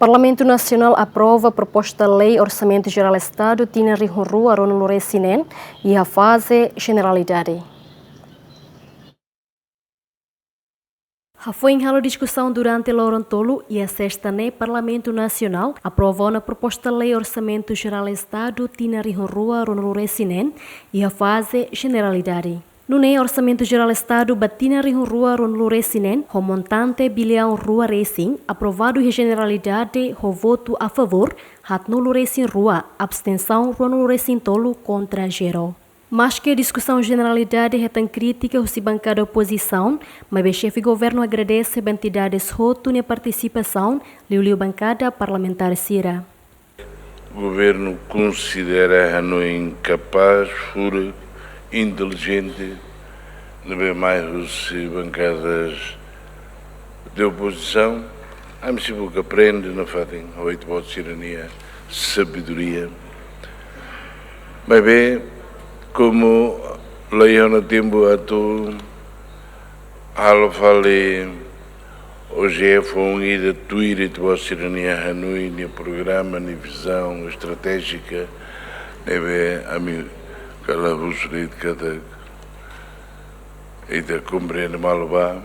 Parlamentu Nasional aprova a proposta de lei Orçamento Jeral Estadu tinan rua no Resinen e a faze Jeneralidade. Foi em halo discussão durante Lorontolo e a sexta né Parlamentu Nasional aprovou na proposta de lei Orçamento Jeral Estadu tinan rua no Resinen e a faze Jeneralidade. No Orçamento Jeral Estado batina rua no Resinen, o montante bilhão rua Resin, aprovado em Generalidade, o voto a favor, hat no Resin rua, abstenção no Resin tolo contra Jeral. Mas que a discussão Generalidade é tão crítica ou se bancada oposição, mas o chefe governo agradece a entidades roto na participação, liu bancada parlamentar Sira. O governo considera a não incapaz, fura, inteligente, não vê mais as bancadas de oposição, há mesmo que aprende, não fazem oito votos de tirania, sabedoria, mas vê como Leona tempo a tu fale hoje foi um ida tuíra de vossa tirania Hanoi, no programa, na visão estratégica, vê a mim aquela busca e da compreende malvá.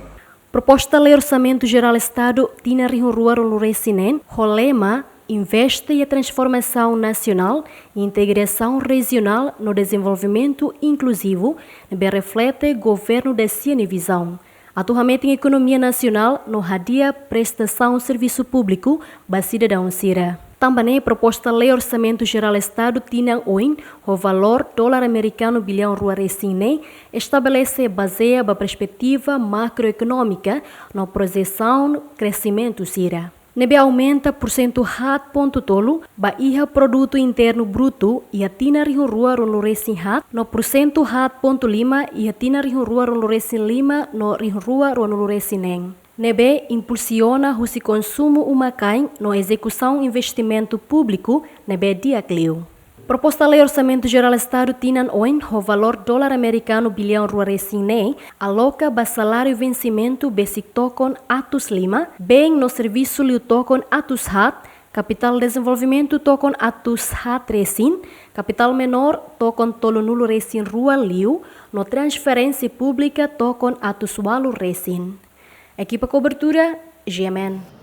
Proposta de lei Orçamento Jeral Estado tinan rua no Resinen, o lema investe em a transformação nacional e integração regional no desenvolvimento inclusivo, que reflete o governo da sua visão. Atualmente em economia nacional, no radia prestação serviço público, para cidadão Sira. Também a proposta de lei Orçamento Jeral Estado tinan o valor dólar americano bilhão rua Resine estabelece baseia a perspectiva macroeconômica na projeção crescimento Sira. Nebe aumenta porcento ponto tolo, baía produto interno bruto e a tinan rua no Resin no porcento ponto lima e a tinan rua no Resin lima no rua no Resinen. Nebe impulsiona o consumo humacain no execução investimento público nebe dia clio. Proposta de lei Orçamento Jeral Estado tinan o valor dólar americano bilhão rua Resine aloca ba salário vencimento basic token atus lima, bem no serviço liu token atus hat, capital desenvolvimento token atus hat Resin, capital menor token tolo nulo Resin rua liu, no transferência pública token atus walu Resin. Equipa cobertura, GMN.